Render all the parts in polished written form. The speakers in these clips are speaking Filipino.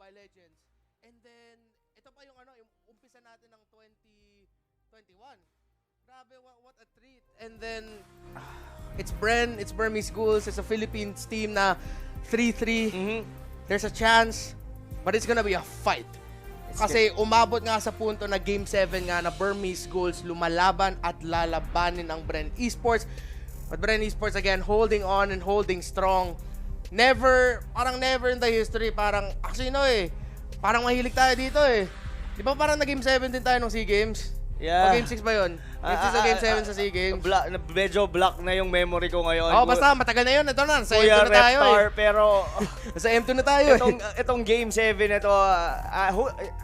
Mobile Legends. And then, ito pa yung yung umpisa natin ng 2021. Grabe, what a treat. And then, it's Bren, it's Burmese Ghouls, it's a Philippines team na 3-3. There's a chance, but it's gonna be a fight. Kasi umabot nga sa punto na Game 7 nga na Burmese Ghouls lumalaban at lalabanin ang Bren Esports. But Bren Esports again holding on and holding strong. Parang never in the history, actually parang mahilig tayo dito Di ba parang na Game 7 din tayo ng SEA Games? Yeah. O Game 6 ba yun? Game 6 o Game 7 sa SEA Games? Medyo block na yung memory ko ngayon. Basta matagal na yun. Ito na, sa Kuya M2 na tayo Reptar, pero sa M2 na tayo itong Game 7 ito,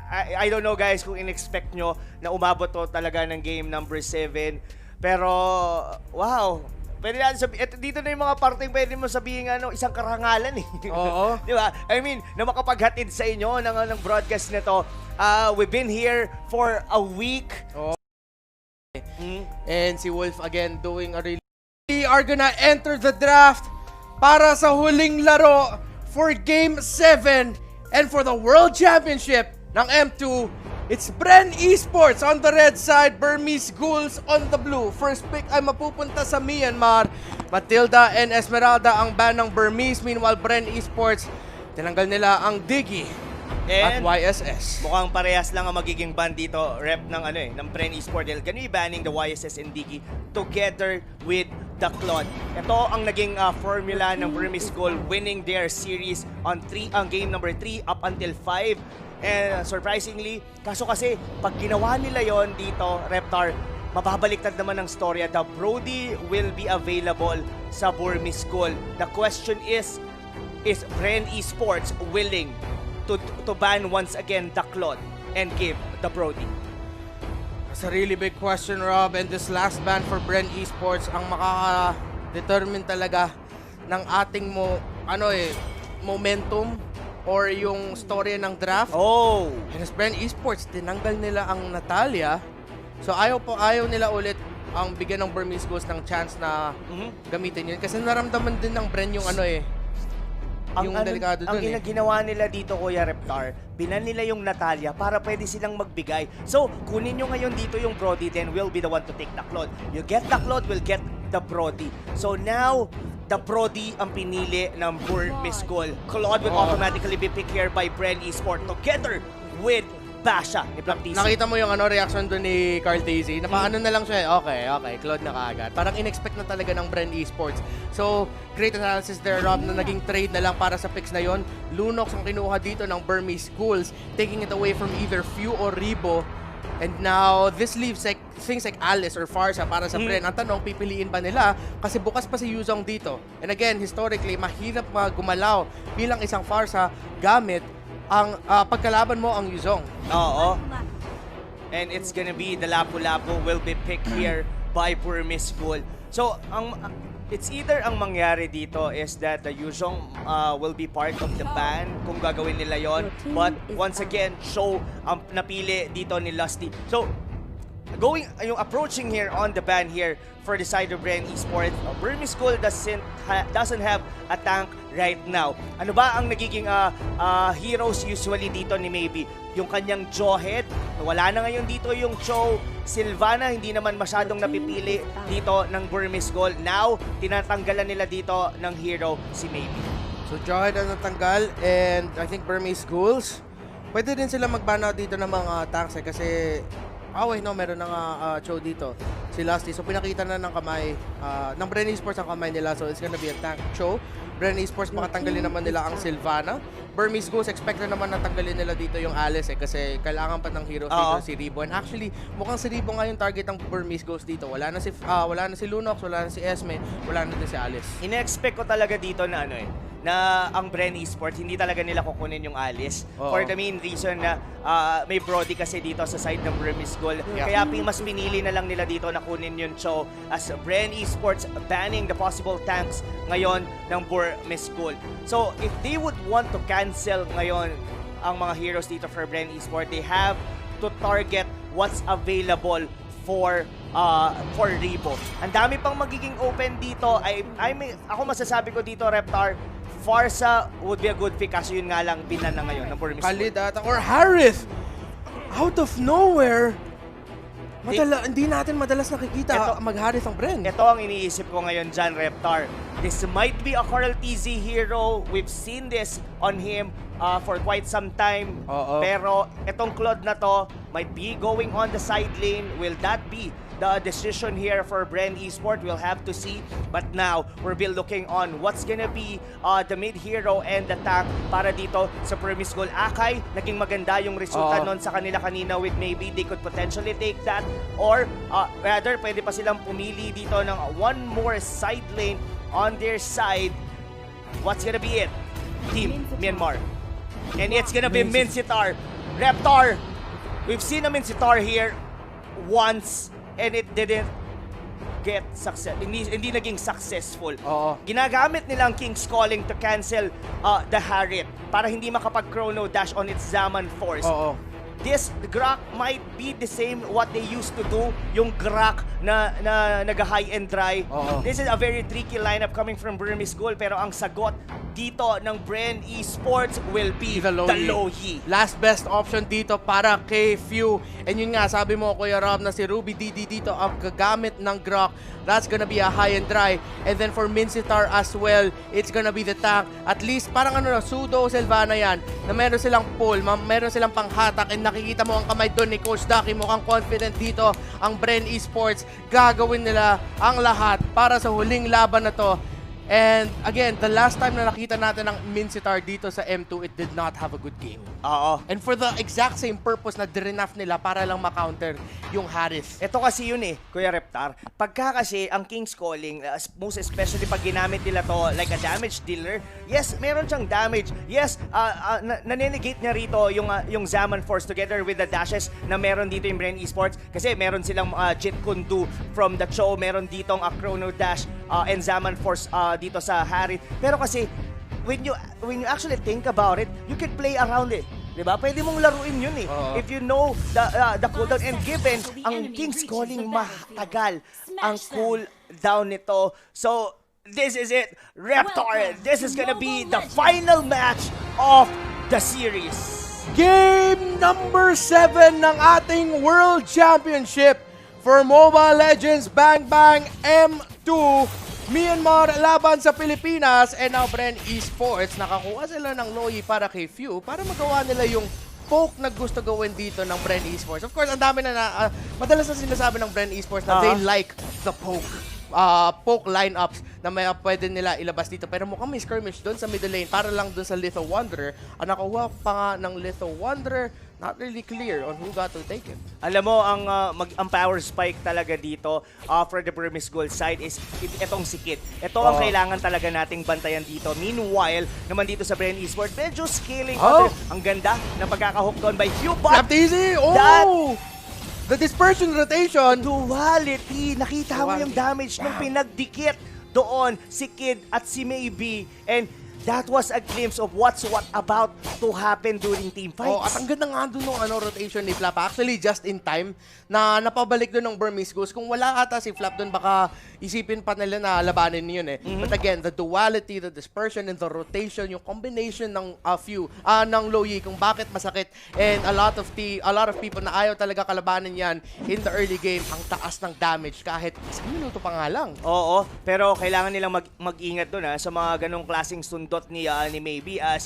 I don't know guys kung in-expect nyo na umabot to talaga ng game number 7. Pero, wow. Pwede natin sabihin, dito na yung mga parteng pwede mo sabihin isang karangalan Oo. Di ba? I mean, na makapaghatid sa inyo ng broadcast na to. We've been here for a week. And si Wolf again doing a really... We are gonna enter the draft para sa huling laro for Game 7 and for the World Championship ng M2. It's Bren Esports on the red side, Burmese Ghouls on the blue. First pick ay mapupunta sa Myanmar. Matilda and Esmeralda ang ban ng Burmese. Meanwhile, Bren Esports, tinanggal nila ang Diggy at YSS. Mukhang parehas lang ang magiging ban dito, rep ng Bren Esports. They're gonna be banning the YSS and Diggy together with the Claude. Ito ang naging formula ng Burmese School, winning their series on game number 3 up until 5. And surprisingly, kasi pag ginawa nila yon dito, Reptar, mababaliktad naman ang storya. The Brody will be available sa Burmese School. The question is Bren Esports willing to ban once again the Claude and give the Brody? It's a really big question, Rob. And this last ban for Bren Esports ang makaka-determine talaga ng ating momentum or yung story ng draft. And as Bren Esports, tinanggal nila ang Natalia. So ayaw nila ulit ang bigyan ng Burmese Ghouls ng chance na gamitin yun. Kasi naramdaman din ng Bren yung yung delikado dun Ang ginawa nila dito, Kuya Reptar, binan nila yung Natalia para pwede silang magbigay. So, kunin nyo ngayon dito yung Brody, then we'll be the one to take the Claude. You get the Claude, we'll get the Brody. So now, the Brody ang pinili ng Burmese School. Claude will automatically be picked here by Bren Esports together with Basha ni Black TC. Nakita mo yung reaction doon ni Carl Daisy? Napaano na lang siya Okay, Claude na kaagad. Parang in-expect na talaga ng Bren Esports. So, great analysis there, Rob, na naging trade na lang para sa picks na yon. Lunox ang kinuha dito ng Burmese Schools, taking it away from either Few or Ribo. And now, this leaves things like Alice or Farsa para sa Bren. Ang tanong, pipiliin ba nila? Kasi bukas pa si Yuzong dito. And again, historically, mahirap gumalaw bilang isang Farsa gamit ang pagkalaban mo ang Yuzong. Oo. And it's gonna be the Lapu-Lapu will be picked here by Burmese School. So, it's either ang mangyari dito is that the Yuzong will be part of the ban kung gagawin nila yon. But once again, show ang napili dito ni Lusty. So, approaching here on the ban here for the side of Bren Esports, Burmese School doesn't have a tank right now. Ano ba ang nagiging heroes usually dito ni Mlbb? Yung kanyang Jawhead, wala na ngayon dito yung Cho. Sylvana, hindi naman masyadong napipili dito ng Burmese School. Now, tinatanggalan nila dito ng hero si Mlbb. So Jawhead ang natanggal, and I think Burmese Ghouls, pwede din sila mag-ban out dito ng mga tanks kasi meron na Cho dito. Si Lusty. So, pinakita na ng kamay, ng Bren Esports ang kamay nila. So, it's gonna be a tank Cho. Bren Esports, makatanggalin naman nila ang Sylvana. Burmese Ghouls, expect na naman na tanggalin nila dito yung Alice kasi kailangan pa ng heroes dito si Ribo. And actually, mukhang si Ribo nga yung target ng Burmese Ghouls dito. Wala na si Lunox, wala na si Esme, wala na din si Alice. Ine-expect ko talaga dito na na ang Bren Esports, hindi talaga nila kukunin yung Alice. For the main reason na may Brody kasi dito sa side ng Burmese School. Kaya mas pinili na lang nila dito na kunin yung Cho as Bren Esports banning the possible tanks ngayon ng Burmese School. So, if they would want to cancel ngayon ang mga heroes dito for Bren Esports, they have to target what's available for Ribo. Ang dami pang magiging open dito. Ako masasabi ko dito, Reptar, Farsa would be a good pick kasi yun nga lang binan na ngayon ng Burmese. Khalid ata or Harith out of nowhere. Hindi natin madalas nakikita mag-Harith ang Bren. Ito ang iniisip ko ngayon dyan, Reptar. This might be a Coral TZ hero. We've seen this on him for quite some time. Pero itong Claude na to might be going on the side lane. Will that be the decision here for Bren Esports? We'll have to see. But now, we're looking on what's gonna be the mid hero and the tank para dito sa Burmese goal. Akay, naging maganda yung resulta nun sa kanila kanina with maybe they could potentially take that. Or rather, pwede pa silang pumili dito ng one more side lane on their side. What's gonna be it? Team Myanmar. And it's gonna be Mincitar. Reptar, we've seen a Mincitar here once and it didn't get success. Hindi naging successful. Ginagamit nilang King's Calling to cancel the Harith para hindi makapag-chrono dash on its Zaman Force. This Grak might be the same what they used to do, yung Grak na nag-high and dry. This is a very tricky lineup coming from Burmese Goal, pero ang sagot dito ng Bren Esports will be the Loyi. Last best option dito para kay Few. And yun nga, sabi mo Kuya Rob na si Ruby DD dito ang gagamit ng Grak. That's gonna be a high and dry. And then for Mincitar as well, it's gonna be the tank. At least parang pseudo Sylvana yan, na meron silang pull, meron silang panghatak, and nakikita mo ang kamay doon ni Coach Ducky, mukhang confident dito ang Bren Esports. Gagawin nila ang lahat para sa huling laban na to. And again, the last time na nakita natin ang Mincitar dito sa M2, it did not have a good game. And for the exact same purpose na direnaf nila para lang ma-counter yung Harith. Ito kasi yun Kuya Reptar. Pagka kasi ang King's Calling, most especially pag ginamit nila to like a damage dealer, yes, meron siyang damage. Yes, nanenegate niya rito yung Zaman Force together with the dashes na meron dito yung Bren Esports. Kasi meron silang Jit Kundu from the Cho, meron ditong Chrono Dash and Zaman Force dito sa Harith. Pero kasi when you actually think about it, you can play around it. Diba? Pwede mong laruin yun if you know the cooldown. And given ang King's Calling matagal ang cooldown nito. So, this is it. Reptar, this is gonna be the final match of the series. Game number 7 ng ating World Championship for Mobile Legends Bang Bang M2. Myanmar laban sa Pilipinas, and now Bren Esports nakakuha sila ng Loyi para kay Few para magawa nila yung poke na gusto gawin dito ng Bren Esports. Of course, ang dami na madalas na sinasabi ng Bren Esports na they like the poke lineups na may pwede nila ilabas dito. Pero mukhang may skirmish doon sa middle lane para lang doon sa Litho Wanderer. Ang nakuha pa nga ng Litho Wanderer, not really clear on who got to take it. Alam mo, ang power spike talaga dito for the Burmese Gold side is itong si Kid. Ito ang kailangan talaga nating bantayan dito. Meanwhile, naman dito sa Bren Esports, medyo scaling. Ang ganda ng pagkakahook doon by Few. Not easy! The dispersion rotation. Duality. Nakita mo yung damage nung pinagdikit doon si Kid at si Mlbb. And that was a glimpse of what's about to happen during team fights. At ang ganda nga doon ng rotation ni Flap. Actually, just in time na napabalik doon ng Burmese Ghouls. Kung wala ata si Flap doon, baka isipin pa nila na labanin yun But again, the duality, the dispersion, and the rotation, yung combination ng Few, ng Loyi, kung bakit masakit. And a lot of people na ayaw talaga kalabanin yan in the early game, ang taas ng damage kahit 1 minuto pa nga lang. Oo, pero kailangan nilang mag-ingat doon sa mga ganong klaseng sundot ni Mlbb as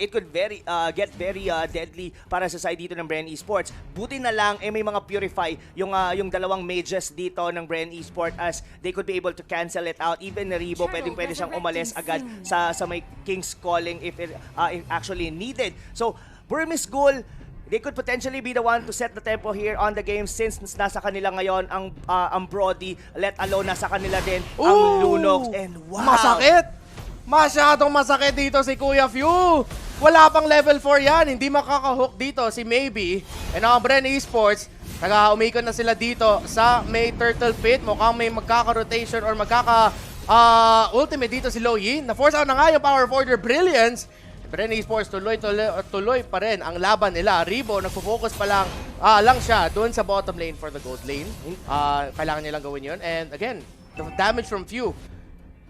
it could get very deadly para sa side dito ng Bren Esports. Buti na lang may mga purify yung dalawang mages dito ng Bren Esports as they could be able to cancel it out. Even Ribo, pwede siyang umalis agad sa may King's Calling if actually needed. So, Burmese Goal, they could potentially be the one to set the tempo here on the game since nasa kanila ngayon ang Brody, let alone nasa kanila din ang Lunox. And wow! Masakit! Masyadong masakit dito si Kuya Few. Wala pang level 4 yan. Hindi makakahook dito si Mlbb. And ang Bren Esports, umikot na sila dito sa may Turtle Pit. Mukhang may magkaka-rotation or magkaka-ultimate dito si Loyi. Na-force out na nga yung Power Forger Brilliance. Bren Esports tuloy pa rin ang laban nila. Ribo, nagpo-focus pa lang siya doon sa bottom lane for the gold lane. Kailangan nilang gawin yun. And again, the damage from Few.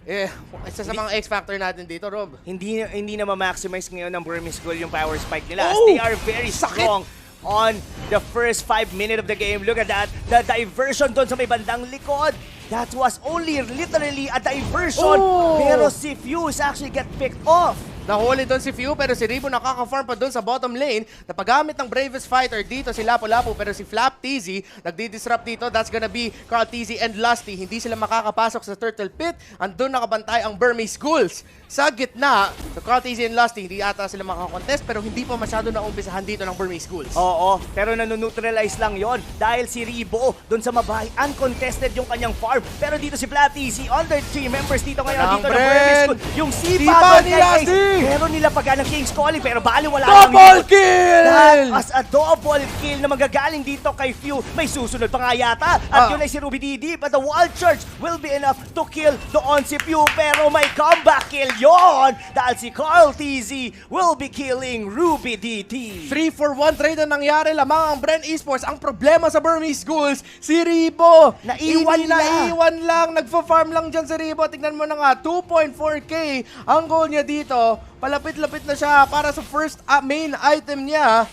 Isa sa mga X-factor natin dito, Rob. Hindi na ma-maximize ngayon ng Burmese School yung power spike nila. Oh! They are very strong on the first 5 minutes of the game. Look at that. The diversion doon sa may bandang likod. That was only literally a diversion. Oh! Pero si Fuse actually get picked off. Nahuli doon si Few pero si Ribo nakaka-farm pa doon sa bottom lane. Napagamit ng bravest fighter dito si Lapu-Lapu pero si Flap TZ nagdi-disrupt dito. That's gonna be Carl TZ and Lusty. Hindi sila makakapasok sa Turtle Pit. Andun nakabantay ang Burmese Ghouls. Sa gitna, so Carl TZ and Lusty, hindi ata sila makakontest pero hindi pa masyado naumpisahan dito ng Burmese Ghouls. Oo, pero nanoneutralize lang yon dahil si Ribo doon sa mabahay, uncontested yung kanyang farm. Pero dito si Flap TZ, under 3 members dito ngayon dito ng Burmese School. Yung sipa ni Lusty! Pero nila pag ng King's Calling pero bali wala double kill! That as a double kill na magagaling dito kay Few. May susunod pa nga yata. At yun ay si Ruby DD. But the wall charge will be enough to kill doon si Few. Pero may comeback kill yon dahil si Carl TZ will be killing Ruby DD. 3-for-1 trade na nangyari lamang ang Bren Esports. Ang problema sa Burmese Ghouls, si Ribo. Naiwan lang. Nagfa-farm lang dyan si Ribo. Tignan mo na nga, 2.4k ang goal niya dito. Palapit-lapit na siya para sa first main item niya.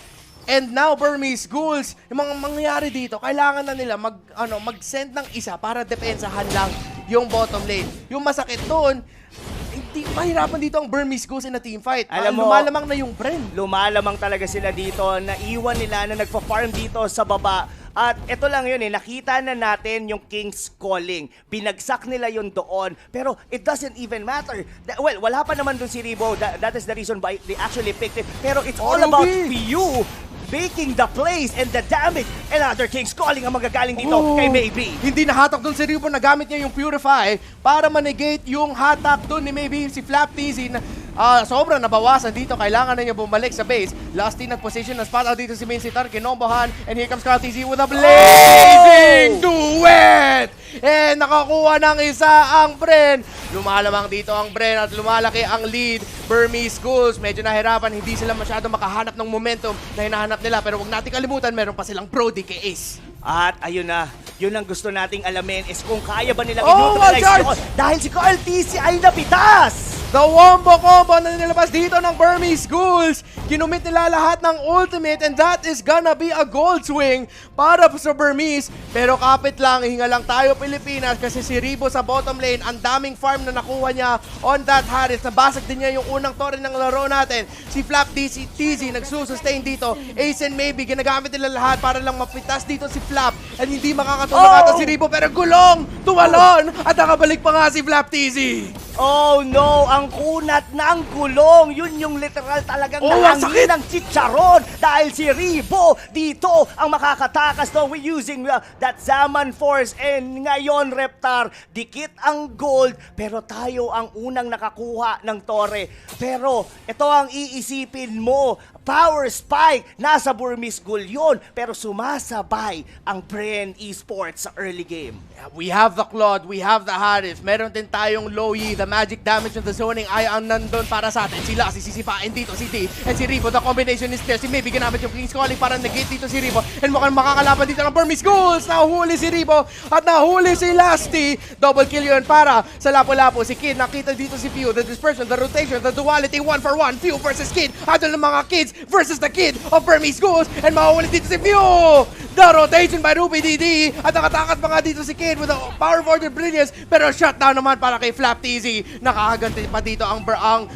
And now Burmese Ghouls, yung mga mangyayari dito, kailangan na nila mag-send ng isa para depensahan lang yung bottom lane. Yung masakit doon, hindi mahirapan dito ang Burmese Ghouls in a team fight. Alam mo, lumalamang na yung Bren. Lumalamang talaga sila dito. Naiwan nila na nagpa-farm dito sa baba. At ito lang yun nakita na natin yung King's Calling. Binagsak nila yun doon. Pero it doesn't even matter. Well, wala pa naman dun si Ribo. That is the reason why they actually picked it. Pero it's all about you making the plays and the damage. Another King's Calling ang magagaling dito kay Mlbb. Hindi nahatak doon si Ribo, nagamit niya yung Purify para manegate yung hatak doon ni Mlbb. Si Flap TZ na sobrang nabawasan dito. Kailangan na niya bumalik sa base. Lusty nag-position na spot out dito si Main Sitar. Kinombohan. And here comes Carl TZ with a blazing duet! And nakakuha ng isa ang Bren. Lumalamang dito ang Bren at lumalaki ang lead. Burmese Ghouls, medyo nahirapan. Hindi sila masyado makahanap ng momentum na hinahanap nila. Pero huwag natin kalimutan, meron pa silang Brody kay Ace. At ayun na, yun ang gusto nating alamin is kung kaya ba nilang i-neutralize yun. Dahil si Carl TZ ay napitas! The wombo combo na nilabas dito ng Burmese Ghouls. Kinumit nila lahat ng ultimate and that is gonna be a gold swing para sa Burmese. Pero kapit lang, hinga lang tayo Pilipinas kasi si Ribo sa bottom lane, ang daming farm na nakuha niya on that Harris. Nabasag din niya yung unang torre ng laro natin. Si Flap TZ nagsusustain dito. Ace and Mlbb, ginagamit nila lahat para lang mapitas dito si Flap. And hindi makakatulong ata si Ribo pero gulong, tumalon at nakabalik pa nga si Flap TZ. Oh no, ang kunat ng gulong. Yun yung literal talagang nahangin ng chicharon. Dahil si Ribo dito ang makakatakas to. We're using that Zaman Force. And ngayon, Reptar, dikit ang gold. Pero tayo ang unang nakakuha ng torre. Pero ito ang iisipin mo. Power spike, nasa Burmese Ghoul yun. Pero sumasabay ang Bren Esports sa early game. We have the Claude, we have the Harris. Meron din tayong Loyi. The magic damage of the zoning ay ang nandun para sa atin. Sila sisipain dito, si D and si Ribo. The combination is there. Si Mlbb ginamit yung King's Calling para negate dito si Ribo. And mukhang makakalaban dito ng Burmese Ghouls. Nahuli si Ribo at nahuli si Lusty. Double kill yun para sa Lapu-Lapu. Si Kid, nakita dito si Few. The dispersion, the rotation, the duality, 1-for-1. Few versus Kid. Adol ng mga kids versus the Kid of Burmese Ghouls. And mahuhuli dito si Few. The rotation by Ruby DD. At nakatakas pa nga dito si Kid with the power of order brilliance. Pero shutdown naman para kay Flap TZ. Nakakaganti pa dito ang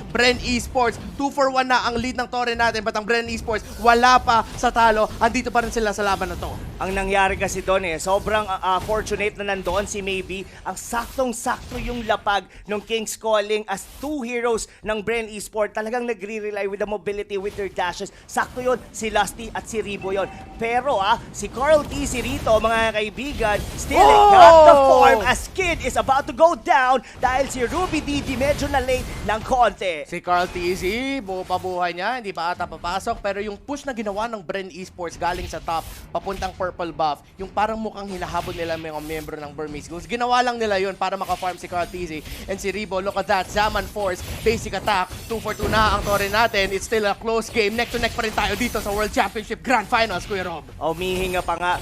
Bren Esports. 2-for-1 na ang lead ng torre natin. But ang Bren Esports wala pa sa talo. Andito pa rin sila sa laban na to. Ang nangyari kasi doon sobrang fortunate na nandoon si Mlbb. Ang saktong-sakto yung lapag ng King's Calling as two heroes ng Bren Esports. Talagang nagre-rely with the mobility, with their dashes. Sakto yun, si Lusty at si Ribo yun. Pero si Carl TZ rito, mga kaibigan, still got the form as Kid is about to go down dahil si Ruby DD medyo na late ng konti. Si Carl TZ, buo pa buhay niya, hindi pa ata papasok. Pero yung push na ginawa ng Bren Esports galing sa top, papuntang purple buff, yung parang mukhang hinahabol nila mga membro ng Burmese Ghouls. Ginawa lang nila yun para maka-farm si Carl TZ. And si Ribo, look at that, Zaman Force, basic attack, 2-for-2 na ang torre natin. It's still a close game. Neck to neck pa rin tayo dito sa World Championship Grand Finals, Kuya Rob. Umihinga kanina pa nga.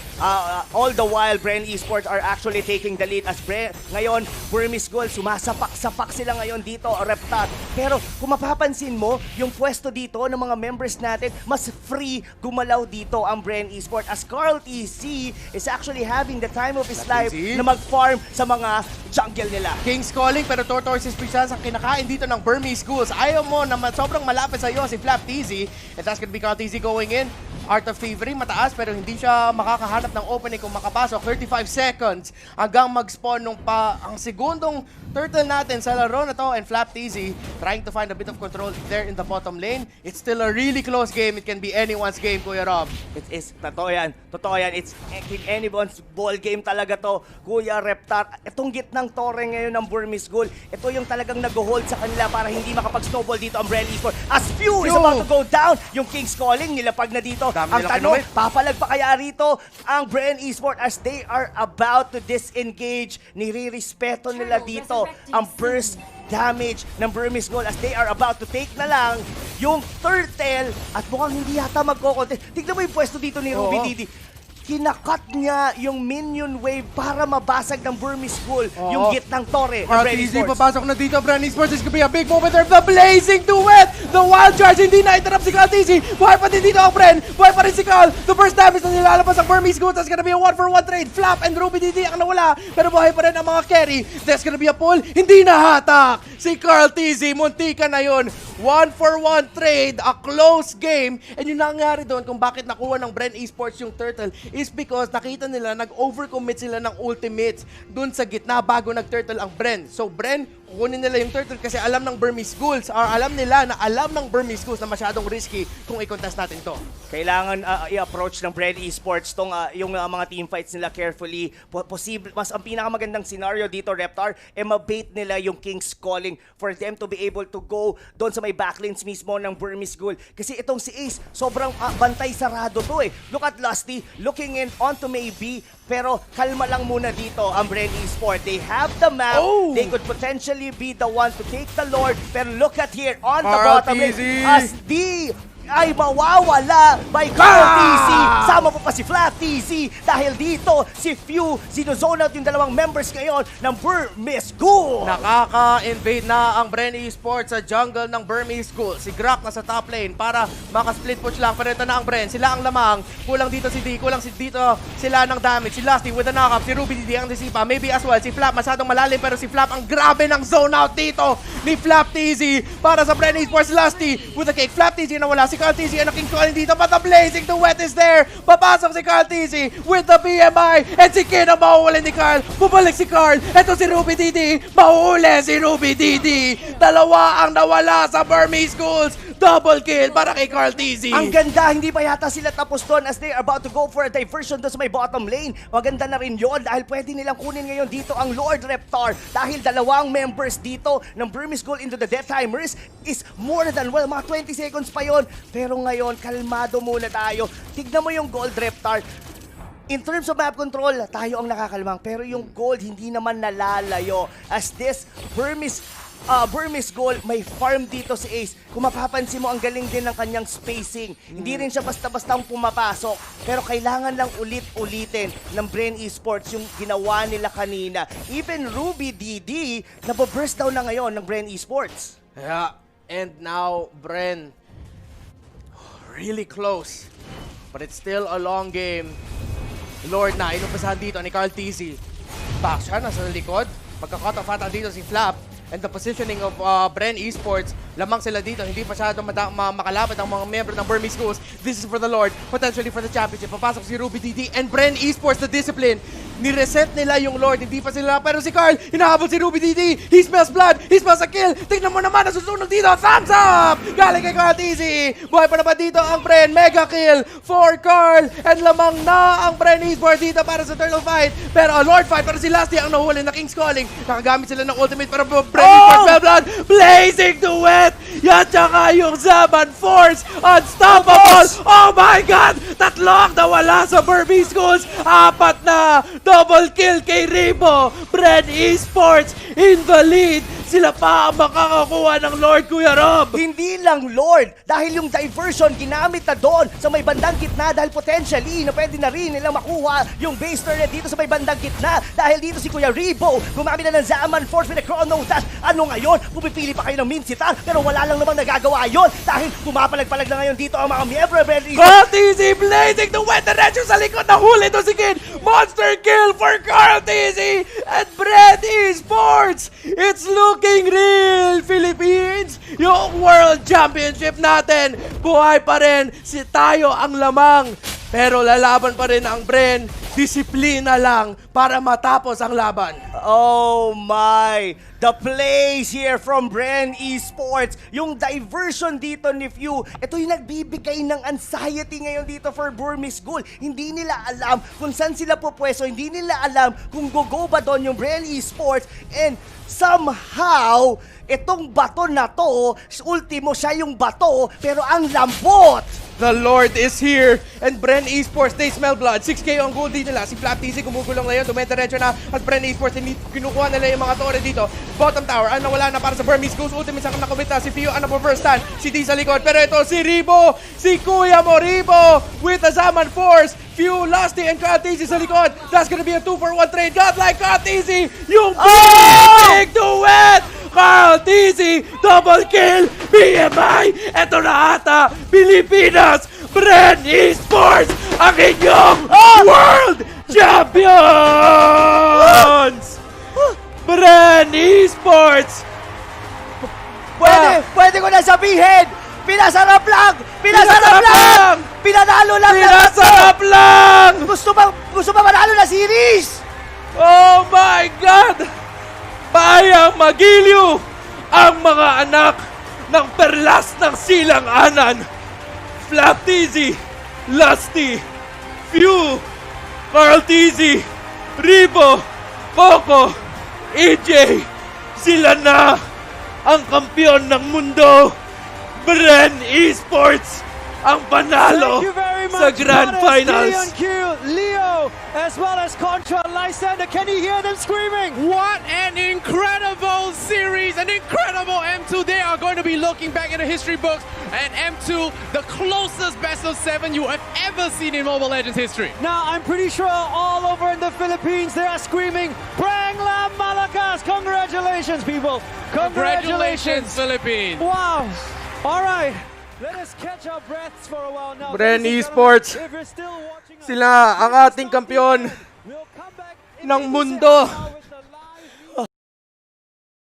All the while, Bren Esports are actually taking the lead as ngayon, Burmese Ghouls, sumasapak-sapak sila ngayon dito, Reptar. Pero kung mapapansin mo, yung pwesto dito ng mga members natin, mas free gumalaw dito ang Bren Esports as Carl TC is actually having the time of his life na mag-farm sa mga jungle nila. King's Calling pero Tortoise Presence ang kinakain dito ng Burmese Ghouls. Ayaw mo na sobrang malapit sa iyo si Flap TZ. And that's gonna be Carl TZ going in. Art of Thievery, mataas pero hindi siya makakahanap ng opening kung makapasok. 35 seconds hanggang mag-spawn ang segundong turtle natin sa laro na to. And Flap TZ trying to find a bit of control there in the bottom lane. It's still a really close game. It can be anyone's game, Kuya Rob. It is, totoo yan. It's anyone's ball game talaga to, Kuya Reptar. Itong gitnang tore ngayon ng Burmese Ghoul, ito yung talagang nag-hold sa kanila para hindi makapag-snowball dito ang Bren Esports. As Pew is about to go down, yung King's Calling, nilapag na dito. Ang tanong, papalag pa kaya rito ang Bren Esports as they are about to disengage. Nirirespeto nila dito ang burst damage ng Burmese Ghoul as they are about to take na lang yung turtle at mukhang hindi yata magko-contest. Tignan mo yung pwesto dito ni Ruby Didi. Kinakat niya yung minion wave para mabasag ng Burmese Ghoul yung gitnang tore ng Bren Easy, Esports. papasok na dito, Bren Esports. This could be a big moment there. The blazing duet! The wild charge, hindi na-interrupt si Carl TZ. Buhay pa din dito ang Bren. Buhay pa rin si Carl. The first damage na nilalabas ang Burmese Ghoul. That's gonna be a 1-for-1 trade. Flap and Ruby DD ang nawala. Pero buhay pa rin ang mga carry. That's gonna be a pull. Hindi nahatak. Si Carl TZ, muntika na yun. 1-for-1 trade, a close game. And yung nangyari doon kung bakit nakuha ng Bren Esports yung turtle is because nakita nila nag-overcommit sila ng ultimates dun sa gitna bago nag-turtle ang Bren. So Bren, kukunin nila yung turtle kasi alam ng Burmese Ghouls or alam nila na alam ng Burmese Ghouls na masyadong risky kung i-contest natin to. Kailangan i-approach ng Bren Esports yung mga team fights nila carefully. Posible, mas ang pinakamagandang scenario dito, Reptar, mabait nila yung King's Calling for them to be able to go doon sa may backlanes mismo ng Burmese Ghoul. Kasi itong si Ace, sobrang bantay sarado to eh. Look at Lusty, looking in onto Mlbb, pero kalma lang muna dito ang Bren Esports. They have the map, they could potentially be the one to take the Lord, pero look at here on the bottom lane, as the ay mawawala by Carl TC. Sama po pa si Flap TC dahil dito si Few sinozone out yung dalawang members ngayon ng Burmese Ghoul. Nakaka-invade na ang Bren Esports sa jungle ng Burmese Ghoul. Si Grak nasa top lane para maka-split push lang. Pero ito na ang Bren. Sila ang lamang. Kulang dito si D. Kulang dito sila ng damage. Si Lusty with the knock-up. Si Ruby DD ang disipa. Maybe as well. Si Flap masyadong malalim. Pero si Flap ang grabe ng zone out dito ni Flap TZ para sa Bren Esports. Lusty with the cake. Flap TZ na wala. Si Carl TZ ang King Calling dito, but the blazing duet is there. Papasok si Carl TZ with the BMI and si Kin ang mahuhuli ni Carl. Bumalik si Carl. Ito si Ruby DD. Mahuhuli si Ruby DD. Dalawa ang nawala sa Burmese Ghouls. Double kill para kay Carl TZ. Ang ganda, hindi pa yata sila tapos doon as they are about to go for a diversion doon sa may bottom lane. Maganda na rin yun dahil pwede nilang kunin ngayon dito ang Lord Reptar dahil dalawang members dito ng Burmese Ghoul into the Death Timers is more than, well, mga 20 seconds pa yon. Pero ngayon, kalmado muna tayo. Tignan mo yung Gold Reptar. In terms of map control, tayo ang nakakalmang. Pero yung gold, hindi naman nalalayo. As this Burmese Ghoul, may farm dito si Ace. Kung mapapansin mo, ang galing din ng kanyang spacing. Hindi rin siya basta-bastang pumapasok. Pero kailangan lang ulit-ulitin ng Bren Esports yung ginawa nila kanina. Even Ruby DD, nababurst down na ngayon ng Bren Esports. Yeah, and now Bren, really close. But it's still a long game. Lord na, inumpasahan dito ni Carl TZ. Back siya, nasa likod. Pagka-cut off ata dito si Flap. And the positioning of Bren Esports, lamang sila dito. Hindi masyadong makalapit ang mga member ng Burmese Ghouls. This is for the Lord, potentially for the championship. Papasok si Ruby DD and Bren Esports, the discipline. Nireset nila yung Lord, hindi pa sila. Pero si Carl, hinahabol si Ruby DD. He smells blood, he smells a kill. Tignan mo naman, nasusunog dito. Thumbs up! Galing kay Carl TZ. Buhay pa naman dito ang Bren. Mega kill for Carl. And lamang na ang Bren Esports dito para sa turtle fight. Pero Lord fight, pero si Lusty ang nahuli na King's Calling. Nakagamit sila ng ultimate para Bren Esports spell blood. Blazing duet. Yan tsaka yung Zaman Force. Unstoppable. Oh my God! Tatlo ang nawala sa Burmese Ghouls. Apat na. Double kill kay Rebo. Bren Esports in the lead. Sila pa ang makakakuha ng Lord, Kuya Rob! Hindi lang Lord, dahil yung diversion ginamit na doon sa may bandang gitna dahil potentially na pwede na rin nilang makuha yung base turret dito sa may bandang gitna dahil dito si Kuya Rebo gumamit na ng Zaman Force with a Chrono Dash. Ano ngayon? Pumipili pa kayo ng Minsitar pero wala lang namang nagagawa yon dahil pumapalag-palag na ngayon dito ang mga miyembro of Bren. TZ blazing to wet diretso sa likod na huli to si Kid. Monster kill for Carl TZ at Bren Esports. It's looking real, Philippines. Yung World Championship natin, buhay pa rin. Si tayo ang lamang. Pero lalaban pa rin ang Bren. Disiplina lang para matapos ang laban. Oh my! The plays here from Bren Esports. Yung diversion dito ni Few. Ito yung nagbibigay ng anxiety ngayon dito for Burmese Ghoul. Hindi nila alam kung saan sila pupwesto. Hindi nila alam kung go ba doon yung Bren Esports. And somehow, itong bato na to, ultimo siya yung bato, pero ang lambot! The Lord is here, and Bren Esports, they smell blood. 6k ang gold dito nila. Si Flap TC gumugulong ngayon, dumediretso na at Bren Esports, kinukuha nila yung mga tore dito. Bottom tower, ano wala na para sa Burmese Ghouls. Ultimate sa nakabit na si Fio, ano po first stand. Si D sa likod, pero ito si Rebo, si Kuya mo Rebo with the Zaman Force. Fio, Lusty, and Katizi sa likod. That's gonna be a 2-for-1 trade. Godlike Katizi, yung big duet! Carl TZ, double kill, BMI, eto na ata, Pilipinas, Bren Esports, ang inyong World Champions! Bren Esports! Pwede ko na sabihin, pinasarap lang! Pinanalo lang! Pinasarap lang! Gusto ba manalo na series? Oh my God! Bayang magiliw ang mga anak ng perlas ng silang-anan. Flap TZ, Lusty, Few, Carl TZ, Rebo, Coco, EJ, sila na ang kampiyon ng mundo. Bren Esports ang panalo sa Grand Finals. Leo, as well as Contra Lysander. Can you hear them screaming? What an incredible series, an incredible M2. They are going to be looking back in the history books, and M2, the closest best of 7 you have ever seen in Mobile Legends history. Now, I'm pretty sure all over in the Philippines, they are screaming, Pranglam Malakas! Congratulations, people! Congratulations, Philippines! Wow! All right. Let us catch our breaths for a while now. Bren Esports, If you're still watching us, sila ang ating kampiyon we'll come back in ng maybe mundo. 7